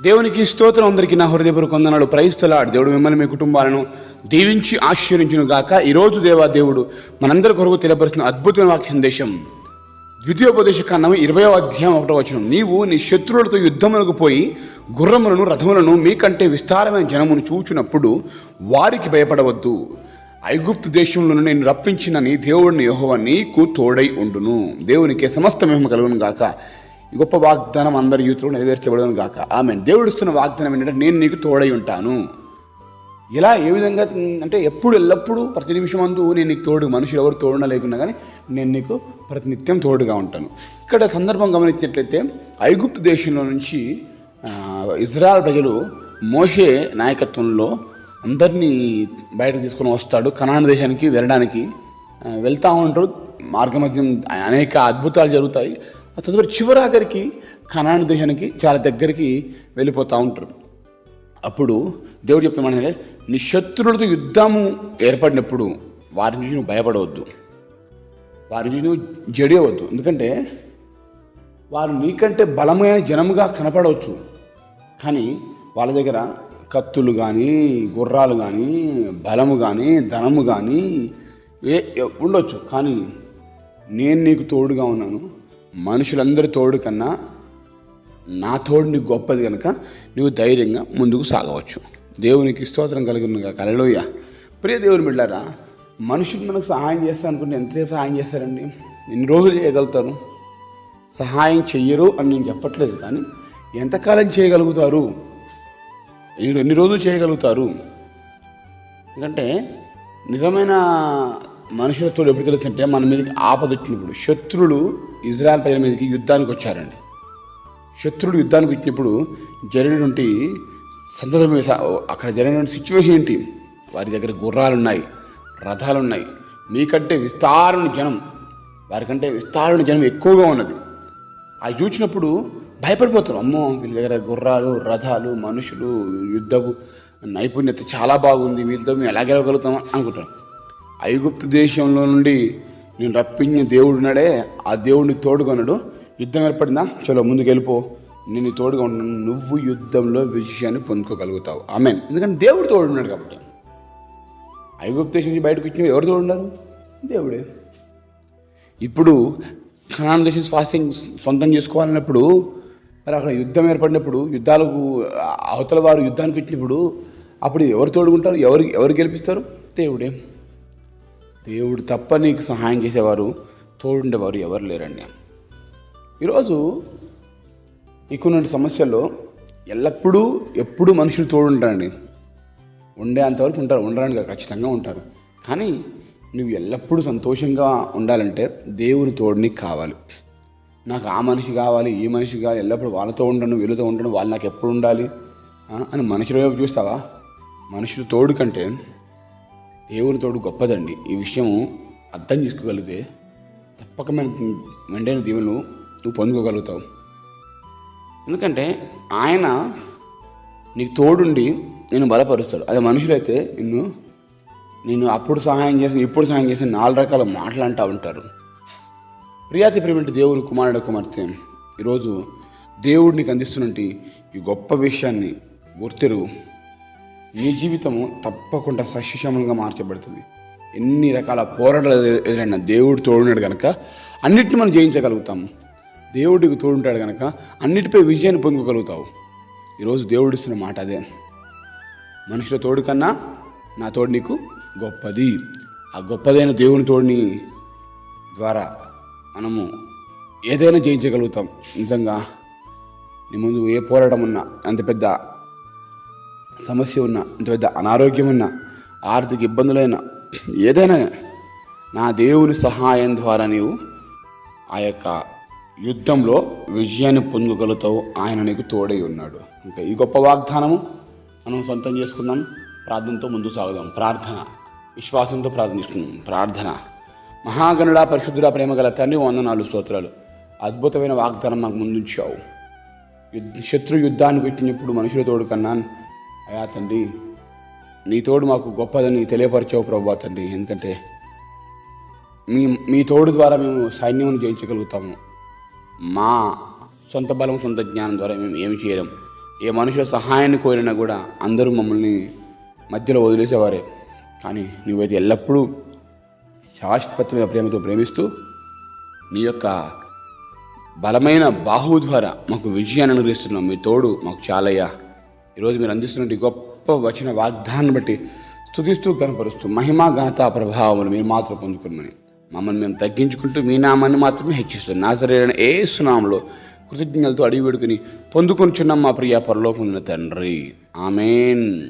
దేవునికి స్తోత్రం. అందరికీ నా హృదయపూర్వక వందనాలు. Praise the Lord. దేవుడు మిమ్మల్ని మీ కుటుంబాలను దీవించి ఆశీర్వదించును గాక. ఈరోజు దేవుడు మనందరి కొరకు తెలియపరుస్తున్న అద్భుతమైన వాక్య సందేశం ద్వితీయోపదేశ కాండము 20వ అధ్యాయం 1వ వచనం. నీవు నీ శత్రువులతో యుద్ధములకు పోయి గుర్రములను రథములను మీకంటే విస్తారమైన జనమును చూచినప్పుడు వారికి భయపడవద్దు. ఐగుప్తు దేశంలో నేను రప్పించిన నీ దేవుడిని యెహోవా నీకు తోడై ఉండును. దేవునికి సమస్త మహిమ కలుగును గాక. ఈ గొప్ప వాగ్దానం అందరి యూత్లో నెరవేర్చబడను గాక. ఆమేన్. దేవుడు ఇస్తున్న వాగ్దానం ఏంటంటే నేను నీకు తోడై ఉంటాను. ఇలా ఏ విధంగా అంటే ఎల్లప్పుడూ ప్రతి నిమిషం అందు నేను నీకు తోడు, మనుషులు ఎవరు తోడున లేకున్నా కానీ నేను నీకు ప్రతినిత్యం తోడుగా ఉంటాను. ఇక్కడ సందర్భం గమనించినట్లయితే ఐగుప్తు దేశంలో నుంచి ఇజ్రాయెల్ ప్రజలు మోషే నాయకత్వంలో అందరినీ బయటకు తీసుకొని వస్తాడు. కనాను దేశానికి వెళ్ళడానికి వెళ్తూ ఉంటారు. మార్గమధ్యం అనేక అద్భుతాలు జరుగుతాయి. తదుపరి చివరాఖరికి కనాను దేశానికి చాలా దగ్గరికి వెళ్ళిపోతూ ఉంటారు. అప్పుడు దేవుడు చెప్తామంటే నీ శత్రువులతో యుద్ధము ఏర్పడినప్పుడు వారి నుంచి నువ్వు భయపడవద్దు, వారి నుంచి నువ్వు జడియవద్దు. ఎందుకంటే వారు నీకంటే బలమైన జనముగా కనపడవచ్చు, కానీ వాళ్ళ దగ్గర కత్తులు కానీ గుర్రాలు కానీ బలము కానీ ధనము కానీ ఉండొచ్చు. కానీ నేను నీకు తోడుగా ఉన్నాను. మనుషులందరి తోడు కన్నా నా తోడు నీకు గొప్పది కనుక నువ్వు ధైర్యంగా ముందుకు సాగవచ్చు. దేవునికి స్తోత్రం కలుగునుగా. హల్లెలూయా. ప్రియ దేవుని బిడ్డలారా, మనుషులు మనకు సహాయం చేస్తారు అనుకుంటే ఎంతసేపు సహాయం చేస్తారండి? ఎన్ని రోజులు చేయగలుగుతారు? సహాయం చెయ్యరు అని నేను చెప్పట్లేదు, కానీ ఎంతకాలం చేయగలుగుతారు, ఎన్ని రోజులు చేయగలుగుతారు? ఎందుకంటే నిజమైన మనుషులతో ఎప్పుడు తెలుస్తుంటే మన మీదకి ఆపద వచ్చినప్పుడు. శత్రువులు ఇజ్రాయెల్ ప్రజల మీదకి యుద్ధానికి వచ్చారండి. శత్రువులు యుద్ధానికి వచ్చినప్పుడు జరిగినటువంటి సందర్భం, అక్కడ జరిగినటువంటి సిచ్యువేషన్ ఏంటి? వారి దగ్గర గుర్రాలు ఉన్నాయి, రథాలు ఉన్నాయి, మీకంటే విస్తారణ జనం, వారికంటే విస్తారణ జనం ఎక్కువగా ఉన్నది. అవి చూసినప్పుడు భయపడిపోతారు. అమ్మో, వీళ్ళ దగ్గర గుర్రాలు రథాలు మనుషులు యుద్ధపు నైపుణ్యత చాలా బాగుంది, వీళ్ళతో మేము ఎలా గెలవగలుగుతాం అనుకుంటారు. ఐగుప్తు దేశంలో నుండి నేను రప్పించిన దేవుడు ఉన్నాడే, ఆ దేవుడిని తోడుకొన్నాడు. యుద్ధం ఏర్పడిందా, చలో ముందుకు వెళ్ళిపో, నేను తోడుగా ఉన్నాను, నువ్వు యుద్ధంలో విజయాన్ని పొందుకోగలుగుతావు. ఆమేన్. ఎందుకంటే దేవుడు తోడున్నాడు కాబట్టి. ఐగుప్తు దేశం నుంచి బయటకు వచ్చిన ఎవరు తోడున్నారు? దేవుడే. ఇప్పుడు కనాను దేశం స్వాస్థ్యం సొంతం చేసుకోవాలన్నప్పుడు, మరి అక్కడ యుద్ధం ఏర్పడినప్పుడు, యుద్ధాలకు అవతల వారు యుద్ధానికి వచ్చినప్పుడు అప్పుడు ఎవరు తోడుకుంటారు? ఎవరు గెలిపిస్తారు? దేవుడే. దేవుడు తప్ప నీకు సహాయం చేసేవారు, తోడుండేవారు ఎవరు లేరండి. ఈరోజు నీకున్న సమస్యల్లో ఎప్పుడు మనుషులు తోడుంటారండి. ఉండేంతవరకు ఉంటారు, ఉండడానికి ఖచ్చితంగా ఉంటారు. కానీ నువ్వు ఎల్లప్పుడూ సంతోషంగా ఉండాలంటే దేవుని తోడు నీకు కావాలి. నాకు ఆ మనిషి కావాలి, ఈ మనిషి కావాలి, ఎల్లప్పుడూ వాళ్ళతో ఉండను వీళ్ళతో ఉండను, వాళ్ళు నాకు ఎప్పుడు ఉండాలి అని మనుషుల వైపు చూస్తావా? మనుషులు తోడు కంటే దేవుని తోడు గొప్పదండి. ఈ విషయం అర్థం చేసుకోగలిగితే తప్పక మెండైన దీవెనలు నువ్వు పొందుకోగలుగుతావు. ఎందుకంటే ఆయన నీకు తోడుండి నేను బలపరుస్తాడు. అదే మనుషులైతే నేను అప్పుడు సహాయం చేసి ఇప్పుడు సహాయం చేసి 4 రకాల మాటలు అంటూ ఉంటారు. ప్రియాతి ప్రేమిటి దేవుని కుమారుడు కుమార్తె, ఈరోజు దేవుడు నీకు అందిస్తున్నట్టు ఈ గొప్ప విషయాన్ని గుర్తెరుగు. నీ జీవితము తప్పకుండా సస్యశ్యామలంగా మార్చబడుతుంది. ఎన్ని రకాల పోరాటాలు ఎదురైనా దేవుడు తోడున్నాడు కనుక అన్నిటిని మనం జయించగలుగుతాము. దేవుడికి తోడుంటాడు కనుక అన్నిటిపై విజయాన్ని పొందుకోగలుగుతావు. ఈరోజు దేవుడు ఇస్తున్న మాట అదే. మనుషుల తోడు కన్నా నా తోడు నీకు గొప్పది. ఆ గొప్పదైన దేవుని తోడుని ద్వారా మనము ఏదైనా జయించగలుగుతాం. నిజంగా నీ ముందు ఏ పోరాటం ఉన్నా, అంత పెద్ద సమస్య ఉన్నా, అంత పెద్ద అనారోగ్యం ఉన్నా, ఆర్థిక ఇబ్బందులైనా, ఏదైనా నా దేవుని సహాయం ద్వారా నీవు ఆ యొక్క యుద్ధంలో విజయాన్ని పొందగలుగుతావు. ఆయన నీకు తోడై ఉన్నాడు. ఇంకా ఈ గొప్ప వాగ్దానము మనం సొంతం చేసుకుందాం. ప్రార్థనతో ముందుకు సాగుదాం. ప్రార్థన, విశ్వాసంతో ప్రార్థనిస్తున్నాం. ప్రార్థన. మహాగణుడా, పరిశుద్ధుడా, ప్రేమగల తండ్రి, వందనాలు, స్తోత్రాలు. అద్భుతమైన వాగ్దానం మాకు ముందుంచావు. శత్రు యుద్ధానికి పెట్టినప్పుడు మనుషుల తోడు కన్నా అయా తండ్రి, నీ తోడు మాకు గొప్పదని తెలియపరిచావు ప్రభువా తండ్రి. ఎందుకంటే మీ తోడు ద్వారా మేము సైన్యమును జయించగలుగుతాము. మా సొంత బలం సొంత జ్ఞానం ద్వారా మేము ఏమి చేయలేం. ఏ మనుషుల సహాయాన్ని కోరినా కూడా అందరూ మమ్మల్ని మధ్యలో వదిలేసేవారే. కానీ నువ్వైతే ఎల్లప్పుడూ శాశ్వతమైన ప్రేమతో ప్రేమిస్తూ నీ యొక్క బలమైన బాహువు ద్వారా మాకు విజయాన్ని అనుగ్రహిస్తున్నాం. మీ తోడు మాకు చాలయ్యా. ఈరోజు మీరు అందిస్తున్న గొప్ప వచన వాగ్దాన్ని బట్టి స్తుతిస్తూ కనపరుస్తూ మహిమ ఘనత ప్రభావములు మీరు మాత్రం పొందుకోమని మమ్మల్ని మేము తగ్గించుకుంటూ మీ నామాన్ని మాత్రమే హెచ్చిస్తాం. నాజరేయుడైన యేసు నామములో కృతజ్ఞతలతో అడిగి వేడుకుని పొందుకొనిచున్నాం మా ప్రియ పరలోకమున్న తండ్రి. ఆమేన్.